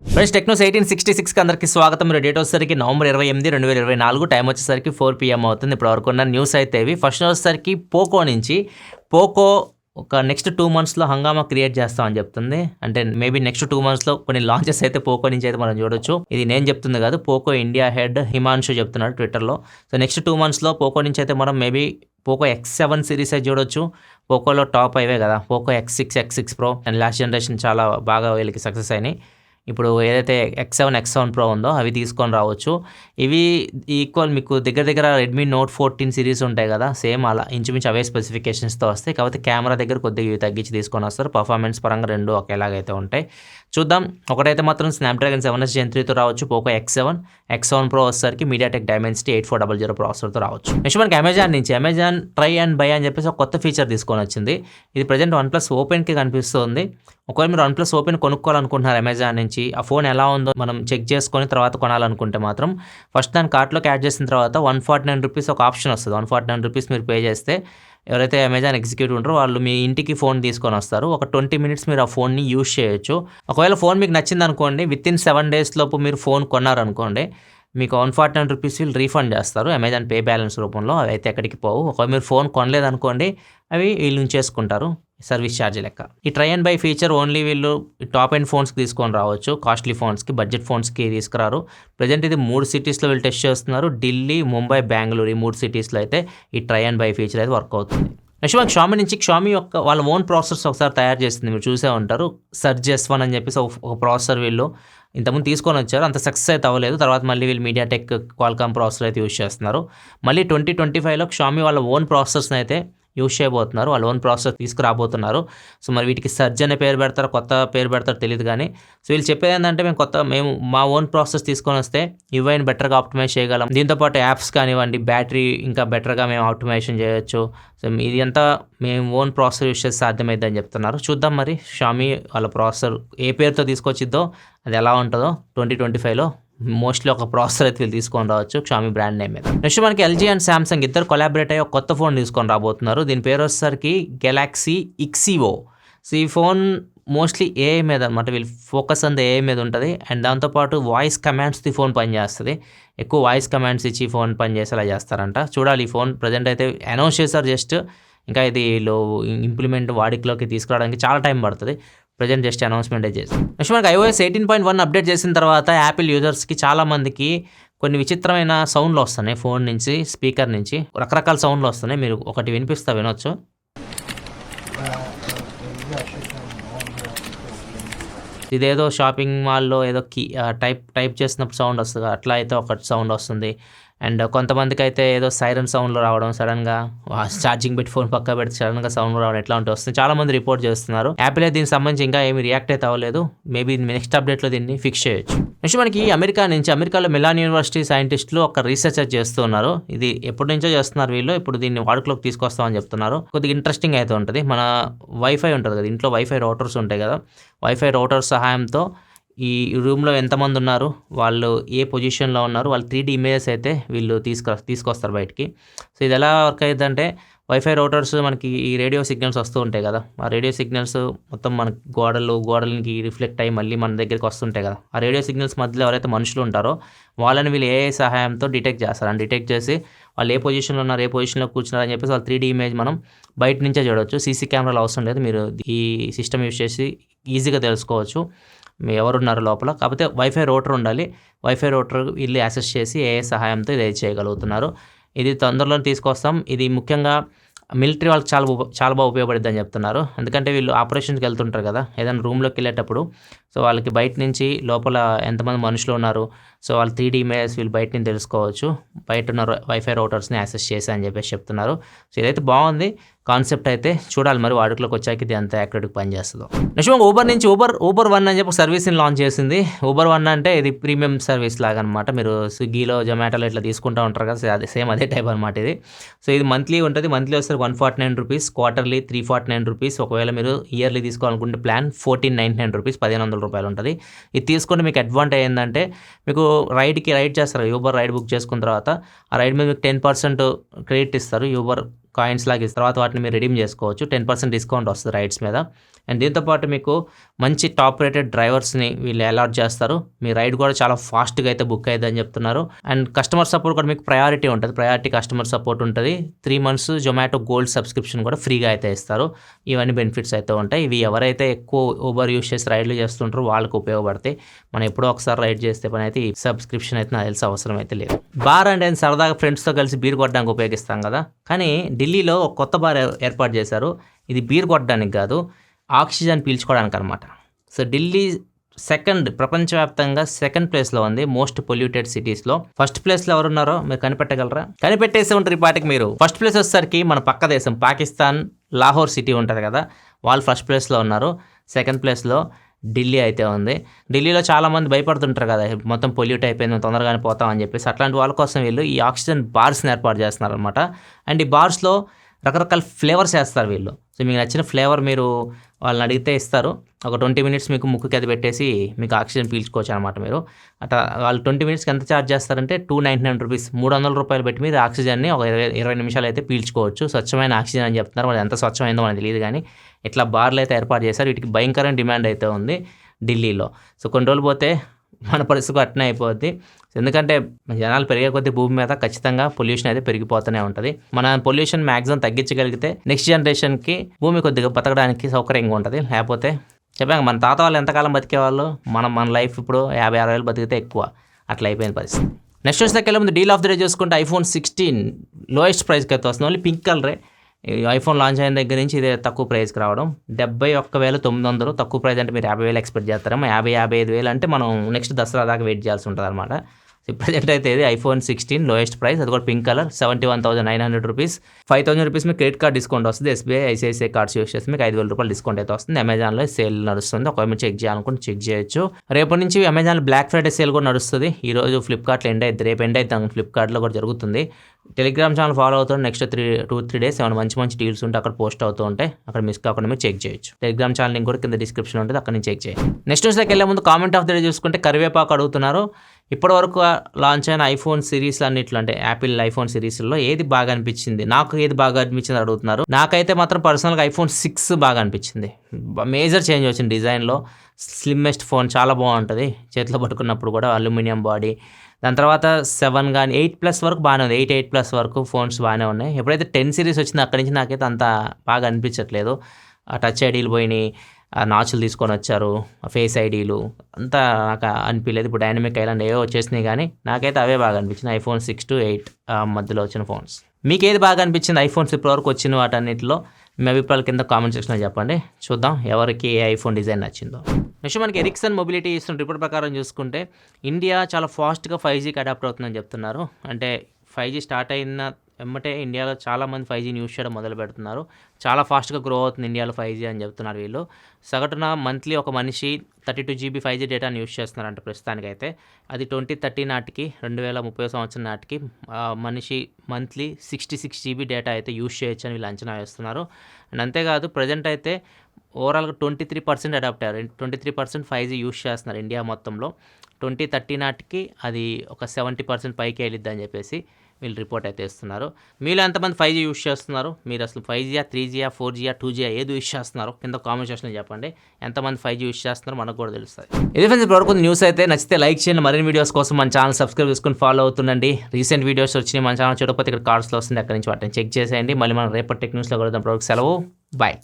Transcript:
Friends Technos 1866కి అందరికీ స్వాగతం. Date వచ్చేసరికి నవంబర్ 28, 2024. టైం వచ్చేసరికి 4 PM అవుతుంది. ఇప్పుడు వరకు ఉన్న న్యూస్ అయితే ఇవి. ఫస్ట్ వచ్చేసరికి పోకో నుంచి పోకో ఒక నెక్స్ట్ 2 monthsలో హంగామా క్రియేట్ చేస్తామని చెప్తుంది. అంటే మేబీ నెక్స్ట్ 2 monthsలో కొన్ని లాంచెస్ అయితే పోకో నుంచి అయితే మనం చూడొచ్చు. ఇది నేను చెప్తుంది కాదు, పోకో ఇండియా హెడ్ హిమాన్షు చెప్తున్నాడు ట్విట్టర్లో. సో నెక్స్ట్ 2 monthsలో పోకో నుంచి అయితే మనం మేబీ పోకో X7 సిరీస్ అయితే చూడొచ్చు. పోకోలో టాప్ అవే కదా, Poco X6, X6 Pro and last generation చాలా బాగా వీళ్ళకి సక్సెస్ అయినాయి. ఇప్పుడు ఏదైతే X7 Pro ఉందో అవి తీసుకొని రావచ్చు. ఇవి ఈక్వల్ మీకు దగ్గర రెడ్మీ నోట్ 14 సిరీస్ ఉంటాయి కదా, సేమ్ అలా ఇంచుమించు అవే స్పెసిఫికేషన్స్తో వస్తాయి. కాకపోతే కెమెరా దగ్గర కొద్దిగా ఇవి తగ్గించి తీసుకొని వస్తారు. పర్ఫార్మెన్స్ పరంగా రెండు ఒకేలాగైతే ఉంటాయి. చూద్దాం. ఒకటైతే మాత్రం స్నాప్డ్రాగన్ 7S Gen 3తో రావచ్చు పోకో X7 Pro వచ్చేసరికి మీడియాటెక్ డైమెన్సిటీ 8400 ప్రాసెసర్తో రావచ్చు. నెక్స్ట్ మనకి అమెజాన్ ట్రై అండ్ బై అని చెప్పేసి ఒక కొత్త ఫీచర్ తీసుకొని వచ్చింది. ఇది ప్రజెంట్ OnePlus Openకి కనిపిస్తుంది. ఒకవేళ మీరు OnePlus Open కొనుక్కోవాలనుకుంటున్నారు అమెజాన్ నుంచి, ఆ ఫోన్ ఎలా ఉందో మనం చెక్ చేసుకొని తర్వాత కొనాలనుకుంటే మాత్రం ఫస్ట్ దాని కార్ట్లోకి యాడ్ చేసిన తర్వాత ₹149 ఒక ఆప్షన్ వస్తుంది. ₹149 మీరు పే చేస్తే ఎవరైతే అమెజాన్ ఎగ్జిక్యూటివ్ ఉంటారో వాళ్ళు మీ ఇంటికి ఫోన్ తీసుకొని వస్తారు. ఒక 20 minutes మీరు ఆ ఫోన్ని యూజ్ చేయొచ్చు. ఒకవేళ ఫోన్ మీకు నచ్చింది అనుకోండి, వితిన్ 7 days లోపు మీరు ఫోన్ కొన్నారనుకోండి, మీకు ₹149 వీళ్ళు రీఫండ్ చేస్తారు అమెజాన్ పే బ్యాలెన్స్ రూపంలో. అవి అయితే ఎక్కడికి పోవు. ఒకవేళ మీరు ఫోన్ కొనలేదనుకోండి, అవి వీళ్ళు ఉంచేసుకుంటారు సర్వీస్ ఛార్జ్ లెక్క. ఈ try and by feature only వీళ్ళు టాప్ ఎండ్ ఫోన్స్కి తీసుకొని రావచ్చు, కాస్ట్లీ ఫోన్స్కి, బడ్జెట్ ఫోన్స్కి తీసుకురారు. ప్రజెంట్ ఇది 3 cities వీళ్ళు టెస్ట్ చేస్తున్నారు. ఢిల్లీ, ముంబై, బెంగళూరు ఈ 3 cities అయితే ఈ ట్రై అండ్ బై ఫీచర్ అయితే వర్క్ అవుతుంది. నెక్స్ట్ మనకి షామీ నుంచి షామీ యొక్క వాళ్ళ ఓన్ ప్రాసెసర్స్ ఒకసారి తయారు చేసింది, మీరు చూసే ఉంటారు. సర్జ్ S1 అని చెప్పేసి ఒక ప్రాసెసర్ వీళ్ళు ఇంతకుముందు తీసుకొని వచ్చారు. అంత సక్సెస్ అయితే అవ్వలేదు. తర్వాత మళ్ళీ వీళ్ళు మీడియాటెక్ క్వాల్కామ్ ప్రాసెసర్ అయితే యూజ్ చేస్తున్నారు. మళ్ళీ 2025లో షామీ వాళ్ళ ఓన్ ప్రాసెసర్స్ని అయితే యూజ్ చేయబోతున్నారు. వాళ్ళ ఓన్ ప్రాసెసర్ తీసుకురాబోతున్నారు. సో మరి వీటికి సర్జ్ అనే పేరు పెడతారో కొత్త పేరు పెడతారో తెలియదు కానీ, సో వీళ్ళు చెప్పేది ఏంటంటే మేము మా ఓన్ ప్రాసెస్ తీసుకొని వస్తే ఇవైనా బెటర్గా ఆప్టిమైజ్ చేయగలం. దీంతోపాటు యాప్స్ కానివ్వండి, బ్యాటరీ ఇంకా బెటర్గా మేము ఆప్టిమైజేషన్ చేయొచ్చు. సో ఇది అంతా మేము ఓన్ ప్రాసెసర్ యూజ్ చేస్తే సాధ్యమైందని చెప్తున్నారు. చూద్దాం మరి షామీ వాళ్ళ ప్రాసెసర్ ఏ పేరుతో తీసుకొచ్చిద్దో, అది ఎలా ఉంటుందో 2025లో. మోస్ట్లీ ఒక ప్రాసెసర్ అయితే వీళ్ళు తీసుకొని రావచ్చు షామీ బ్రాండ్ నేమ్ మీద. నెక్స్ట్ మనకి LG అండ్ సామ్సంగ్ ఇద్దరు కొలాబరేట్ అయ్యి ఒక కొత్త ఫోన్ తీసుకొని రాబోతున్నారు. దీని పేరు వచ్చేసరికి గెలాక్సీ ఇక్సివో. సో ఈ ఫోన్ మోస్ట్లీ AI మీద అనమాట, వీళ్ళు ఫోకస్ అంతా AI మీద ఉంటుంది. అండ్ దాంతోపాటు వాయిస్ కమాండ్స్ ఈ ఫోన్ పనిచేస్తుంది. ఎక్కువ వాయిస్ కమాండ్స్ ఇచ్చి ఈ ఫోన్ పనిచేసేలా చేస్తారంట. చూడాలి. ఈ ఫోన్ ప్రజెంట్ అయితే అనౌన్స్ చేశారు జస్ట్, ఇంకా ఇది ఇంప్లిమెంట్ వాడికలోకి తీసుకురావడానికి చాలా టైం పడుతుంది. ప్రజెంట్ జస్ట్ అనౌన్స్మెంట్ చేసి. నెక్స్ట్ మనకి iOS 18.1 అప్డేట్ చేసిన తర్వాత యాపిల్ యూజర్స్కి చాలామందికి కొన్ని విచిత్రమైన సౌండ్లు వస్తున్నాయి. ఫోన్ నుంచి, స్పీకర్ నుంచి రకరకాల సౌండ్లు వస్తున్నాయి. మీరు ఒకటి వినొచ్చు. ఇదేదో షాపింగ్ మాల్లో ఏదో టైప్ చేసినప్పుడు సౌండ్ వస్తుంది, అట్లా అయితే ఒక సౌండ్ వస్తుంది. అండ్ కొంతమందికి అయితే ఏదో సైరన్ సౌండ్లో రావడం, సడన్గా ఛార్జింగ్ పెట్టి ఫోన్ పక్క పెడితే సడన్గా సౌండ్ రావడం, ఎట్లా ఉంటే వస్తుంది. చాలా మంది రిపోర్ట్ చేస్తున్నారు. యాపిల్ అయితే దీనికి సంబంధించి ఇంకా ఏమి రియాక్ట్ అయితే అవ్వలేదు. మేబీ నెక్స్ట్ అప్డేట్లో దీన్ని ఫిక్స్ చేయొచ్చు. నెక్స్ట్ మనకి అమెరికాలో మిలాన్ యూనివర్సిటీ సైంటిస్టులు ఒక రీసెర్చ్ చేస్తున్నారు. ఇది ఎప్పటి నుంచో చేస్తున్నారు వీళ్ళు. ఇప్పుడు దీన్ని వాడుకలోకి తీసుకొస్తామని చెప్తున్నారు. కొద్దిగా ఇంట్రెస్టింగ్ అయితే ఉంటుంది. మన వైఫై ఉంటుంది కదా, ఇంట్లో వైఫై రౌటర్స్ ఉంటాయి కదా, వైఫై రౌటర్స్ సహాయంతో ఈ రూమ్లో ఎంతమంది ఉన్నారు, వాళ్ళు ఏ పొజిషన్లో ఉన్నారు, వాళ్ళు 3D ఇమేజెస్ అయితే వీళ్ళు తీసుకొస్తారు బయటికి. సో ఇది ఎలా వర్క్ అవుతుందంటే, వైఫై రౌటర్స్ మనకి ఈ రేడియో సిగ్నల్స్ వస్తూ ఉంటాయి కదా, ఆ రేడియో సిగ్నల్స్ మొత్తం మనకి గోడలకి రిఫ్లెక్ట్ అయ్యి మళ్ళీ మన దగ్గరికి వస్తుంటాయి కదా. ఆ రేడియో సిగ్నల్స్ మధ్యలో ఎవరైతే మనుషులు ఉంటారో వాళ్ళని వీళ్ళు AI సహాయంతో డిటెక్ట్ చేస్తారు. అని డిటెక్ట్ చేసి వాళ్ళు ఏ పొజిషన్లో ఉన్నారు, ఏ పొజిషన్లో కూర్చున్నారని చెప్పేసి వాళ్ళు 3D ఇమేజ్ మనం బయట నుంచే చూడవచ్చు. CC కెమెరాలు అవసరం లేదు, మీరు ఈ సిస్టమ్ యూజ్ చేసి ఈజీగా తెలుసుకోవచ్చు మీ ఎవరున్నారు లోపల. కాకపోతే వైఫై రౌటర్ ఉండాలి. వైఫై రౌటర్ వీళ్ళు యాక్సెస్ చేసి AI సహాయంతో ఇది చేయగలుగుతున్నారు. ఇది తొందరలో తీసుకొస్తాం. ఇది ముఖ్యంగా మిలిటరీ వాళ్ళకి చాలా బాగా ఉపయోగపడుద్ది అని చెప్తున్నారు. ఎందుకంటే వీళ్ళు ఆపరేషన్కి వెళ్తుంటారు కదా, ఏదైనా రూమ్లోకి వెళ్ళేటప్పుడు సో వాళ్ళకి బయట నుంచి లోపల ఎంతమంది మనుషులు ఉన్నారు, సో వాళ్ళు 3D ఇమేజెస్ వీళ్ళు బయట నుంచి తెలుసుకోవచ్చు, బయట ఉన్న వైఫై రౌటర్స్ని యాక్సెస్ చేసి అని చెప్పేసి చెప్తున్నారు. సో ఇదైతే బాగుంది కాన్సెప్ట్. అయితే చూడాలి మరి వాడుకలోకి వచ్చాక ఇది అంత యాక్యురేట్గా పనిచేస్తుందో. నెక్స్ట్ ఊబర్ నుంచి ఊబర్ వన్ అని చెప్పి ఒక సర్వీస్ని లాంచ్ చేసింది. ఊబర్ వన్ అంటే ఇది ప్రీమియం సర్వీస్ లాగా అనమాట. మీరు స్విగ్గీలో, జొమాటోలో ఇట్లా తీసుకుంటూ ఉంటారు కదా, సేమ్ అదే టైప్ అనమాట ఇది. సో ఇది మంత్లీ ఉంటుంది. మంత్లీ వస్తే ₹149, క్వార్టర్లీ ₹349. ఒకవేళ మీరు ఇయర్లీ తీసుకోవాలనుకుంటే ప్లాన్ ₹1499, ₹1500 ఉంటుంది. ఇది తీసుకుంటే మీకు అడ్వాంటేజ్ ఏంటంటే, మీకు రైడ్ చేస్తారు. యూబర్ రైడ్ బుక్ చేసుకున్న తర్వాత ఆ రైడ్ మీద మీకు 10% క్రెడిట్ ఇస్తారు యూబర్ కాయిన్స్ లాగా ఇస్తారు. తర్వాత వాటిని మీరు రిడీమ్ చేసుకోవచ్చు. 10% డిస్కౌంట్ వస్తుంది రైడ్స్ మీద. అండ్ దీంతోపాటు మీకు మంచి టాప్ రేటెడ్ డ్రైవర్స్ని వీళ్ళు అలాట్ చేస్తారు. మీ రైడ్ కూడా చాలా ఫాస్ట్గా అయితే బుక్ అయ్యిందని చెప్తున్నారు. అండ్ కస్టమర్ సపోర్ట్ కూడా మీకు ప్రయారిటీ ఉంటుంది. ప్రయారిటీ కస్టమర్ సపోర్ట్ ఉంటుంది. 3 months జొమాటో గోల్డ్ సబ్స్క్రిప్షన్ కూడా ఫ్రీగా అయితే ఇస్తారు. ఇవన్నీ బెనిఫిట్స్ అయితే ఉంటాయి. ఇవి ఎవరైతే ఎక్కువ ఊబర్ యూస్ చేసి రైడ్లు చేస్తుంటారో వాళ్ళకి ఉపయోగపడతాయి. మనం ఎప్పుడో ఒకసారి రైడ్ చేస్తే పని అయితే ఈ సబ్స్క్రిప్షన్ అయితే నాకు తెలిసి అవసరం అయితే లేదు. బార్ అంటే సరదాగా ఫ్రెండ్స్తో కలిసి బీర్ కొట్టడానికి ఉపయోగిస్తాం కదా, కానీ ఢిల్లీలో ఒక కొత్త బార్ ఏర్పాటు చేశారు. ఇది బీర్ కొట్టడానికి కాదు, ఆక్సిజన్ పీల్చుకోవడానికి అనమాట. సో ఢిల్లీ ప్రపంచవ్యాప్తంగా సెకండ్ ప్లేస్లో ఉంది మోస్ట్ పొల్యూటెడ్ సిటీస్లో. ఫస్ట్ ప్లేస్లో ఎవరున్నారో మీరు కనిపెట్టగలరా? కనిపెట్టేసి ఉంటారు ఈ పాటికి మీరు. ఫస్ట్ ప్లేస్ వచ్చేసరికి మన పక్క దేశం పాకిస్తాన్ లాహోర్ సిటీ ఉంటుంది కదా, వాళ్ళు ఫస్ట్ ప్లేస్లో ఉన్నారు. సెకండ్ ప్లేస్లో ఢిల్లీ అయితే ఉంది. ఢిల్లీలో చాలామంది భయపడుతుంటారు కదా, మొత్తం పొల్యూట్ అయిపోయింది తొందరగానే పోతాం అని చెప్పేసి. అట్లాంటి వాళ్ళ కోసం వీళ్ళు ఈ ఆక్సిజన్ బార్స్ని ఏర్పాటు చేస్తున్నారు అనమాట. అండ్ ఈ బార్స్లో రకరకాల ఫ్లేవర్స్ వేస్తారు వీళ్ళు. సో మీకు నచ్చిన ఫ్లేవర్ మీరు వాళ్ళని అడిగితే ఇస్తారు. ఒక 20 minutes మీకు ముక్కుకి అది పెట్టేసి మీకు ఆక్సిజన్ పీల్చుకోవచ్చు అనమాట. మీరు అట్లా వాళ్ళు 20 minutesకి ఎంత ఛార్జ్ చేస్తారంటే 299 రూపీస్, 300 రూపాయలు పెట్టి మీరు ఆక్సిజన్ని ఒక 20 నిమిషాలు అయితే పీల్చుకోవచ్చు. స్వచ్ఛమైన ఆక్సిజన్ అని చెప్తున్నారు. మరి ఎంత స్వచ్ఛమైందో మనకు తెలియదు, కానీ ఇట్లా బార్లు అయితే ఏర్పాటు చేశారు. వీటికి భయంకరమైన డిమాండ్ అయితే ఉంది ఢిల్లీలో. సో కొన్ని రోజులు పోతే మన పరిస్థితి అట్నే అయిపోద్ది. ఎందుకంటే జనాలు పెరిగే కొద్దీ భూమి మీద ఖచ్చితంగా పొల్యూషన్ అయితే పెరిగిపోతూనే ఉంటుంది. మన పొల్యూషన్ మ్యాక్సిమం తగ్గించగలిగితే నెక్స్ట్ జనరేషన్కి భూమి కొద్దిగా బతకడానికి సౌకర్యంగా ఉంటుంది. లేకపోతే చెప్పాక మన తాత వాళ్ళు ఎంతకాలం బతికేవాళ్ళు, మన లైఫ్ ఇప్పుడు 50-60 ఏళ్ళు బతికితే ఎక్కువ. అట్లా అయిపోయింది పరిస్థితి. నెక్స్ట్ వచ్చేసరికి ముందు డీల్ ఆఫ్ ది డే చూసుకుంటే iPhone 16 లోయెస్ట్ ప్రైస్కి అయితే వస్తుంది. ఓన్లీ పింక్ కలరే. ఐఫోన్ లాంచ్ అయిన దగ్గర నుంచి ఇదే తక్కువ ప్రైస్కి రావడం. 71,900 తక్కువ ప్రైస్. అంటే మీరు 50,000 ఎక్స్పెక్ట్ చేస్తారేమో. 55,000 అంటే మనం నెక్స్ట్ దసరా దాకా వెయిట్ చేయాల్సి ఉంటుంది అనమాట. ప్రజెంట్ అయితే ఇది iPhone 16 లోయెస్ట్ ప్రైస్, అది కూడా పింక్ కలర్, 71,900 రూపీస్. 5,000 రూపీస్ మీకు క్రెడిట్ కార్డ్ డిస్కౌంట్ వస్తుంది. SBI, ICICI కార్డ్స్ యూస్ చేస్తే మీకు 5,000 రూపాయలు డిస్కౌంట్ అయితే వస్తుంది. అమెజాన్లో సేల్ నడుస్తుంది. ఒకవేళ మీరు చెక్ చేయాలనుకుంటే చెక్ చేయొచ్చు. రేపటి నుంచి అమెజాన్ బ్లాక్ ఫ్రైడే సేల్ కూడా నడుస్తుంది. ఈరోజు ఫ్లిప్కార్ట్లో ఎండ్ అయితే, రేపు ఎండ్ అయితే ఫ్లిప్కార్ట్లో కూడా జరుగుతుంది. టెలిగ్రామ్ ఛానల్ ఫాలో అవుతుంది. నెక్స్ట్ 2-3 days ఏమైనా మంచి డీల్స్ ఉంటే అక్కడ పోస్ట్ అవుతూ ఉంటాయి. అక్కడ మిస్ కాకుండా మీరు చెక్ చేయొచ్చు. టెలిగ్రామ్ ఛానల్ లింక్ కూడా కింద డిస్క్రిప్షన్ ఉంటుంది, అక్కడ నుంచి చెక్ చేయండి. నెక్స్ట్ న్యూస్లోకి వెళ్ళే ముందు కామెంట్ ఆఫ్ ది డే చూసుకుంటే కరివేపాకు అడుగుతున్నారు. ఇప్పటివరకు లాంచ్ అయిన ఐఫోన్ సిరీస్లు అన్నిట్లో, అంటే యాపిల్ ఐఫోన్ సిరీస్లో ఏది బాగా అనిపించింది, నాకు ఏది బాగా అనిపించింది అడుగుతున్నారు. నాకైతే మాత్రం పర్సనల్గా iPhone 6 బాగా అనిపించింది. మేజర్ చేంజ్ వచ్చింది డిజైన్లో. స్లిమ్మెస్ట్ ఫోన్ చాలా బాగుంటుంది. చేతిలో పట్టుకున్నప్పుడు కూడా అల్యూమినియం బాడీ. దాని తర్వాత 7 కానీ 8+ వరకు బాగానే ఉంది. 8+ వరకు ఫోన్స్ బాగానే ఉన్నాయి. ఎప్పుడైతే 10 సిరీస్ వచ్చిందో అక్కడి నుంచి నాకైతే అంత బాగా అనిపించట్లేదు. ఆ టచ్ ఐడీలు పోయినాయి, ఆ నాచులు తీసుకొని వచ్చారు, ఫేస్ ఐడీలు అంతా నాకు అనిపించలేదు. ఇప్పుడు డైనమిక్ ఐలాండ్ ఏవో వచ్చేసినాయి, కానీ నాకైతే అవే బాగా అనిపించింది. iPhone 6 to 8 మధ్యలో వచ్చిన ఫోన్స్. మీకు ఏది బాగా అనిపించింది ఐఫోన్స్ ఇప్పటివరకు వచ్చిన వాటన్నిటిలో? మీ అభిప్రాయాల కింద కామెంట్ సెక్షన్లో చెప్పండి. చూద్దాం ఎవరికి ఏ ఐఫోన్ డిజైన్ నచ్చిందో. నెక్స్ట్ మనకి ఎరిక్సన్ మొబిలిటీ ఇస్తున్న రిపోర్ట్ ప్రకారం చూసుకుంటే ఇండియా చాలా ఫాస్ట్గా 5Gకి అడాప్ట్ అవుతుందని చెప్తున్నారు. అంటే 5G స్టార్ట్ అయిన వెంబటే ఇండియాలో చాలామంది 5Gని యూస్ చేయడం మొదలు పెడుతున్నారు. చాలా ఫాస్ట్గా గ్రో అవుతుంది ఇండియాలో 5G అని చెప్తున్నారు వీళ్ళు. సగటున మంత్లీ ఒక మనిషి 32 GB 5G డేటాని యూస్ చేస్తున్నారంట ప్రస్తుతానికైతే. అది 2030 నాటికి, 2030 సంవత్సరం నాటికి మనిషి మంత్లీ 66 GB డేటా అయితే యూస్ చేయొచ్చు అని వీళ్ళు అంచనా వేస్తున్నారు. అండ్ అంతేకాదు ప్రజెంట్ అయితే ఓవరాల్గా 23% అడాప్ట్ అయ్యారు. 23% 5G యూస్ చేస్తున్నారు ఇండియా మొత్తంలో. 2030 నాటికి అది ఒక 70% పైకి వెళ్ళిద్ది అని చెప్పేసి వీళ్ళు రిపోర్ట్ అయితే ఇస్తున్నారు. మీలో ఎంతమంది 5G యూస్ చేస్తున్నారు? మీరు అసలు 5G, 3G, 4G, 2G ఏది యూస్ చేస్తున్నారు కింద కామెంట్ సెక్షన్లో చెప్పండి. ఎంతమంది 5G యూస్ చేస్తున్నారు మనకు కూడా తెలుస్తుంది. ఇది ఫ్రెండ్స్ ఇప్పటివరకు న్యూస్ అయితే నచ్చితే లైక్ చేయండి. మరిన్ని వీడియోస్ కోసం మన ఛానల్ సబ్స్క్రైబ్ చేసుకుని ఫాలో అవుతుండండి. రీసెంట్ వీడియోస్ వచ్చినాయి మన ఛానల్ చూడకపోతే ఇక్కడ కార్డ్స్లో వస్తుంది, అక్కడి నుంచి వాటిని చెక్ చేసేయండి. మళ్ళీ మనం రేపటి టెక్ న్యూస్లో కలుద్దాం. సెలవు, బాయ్.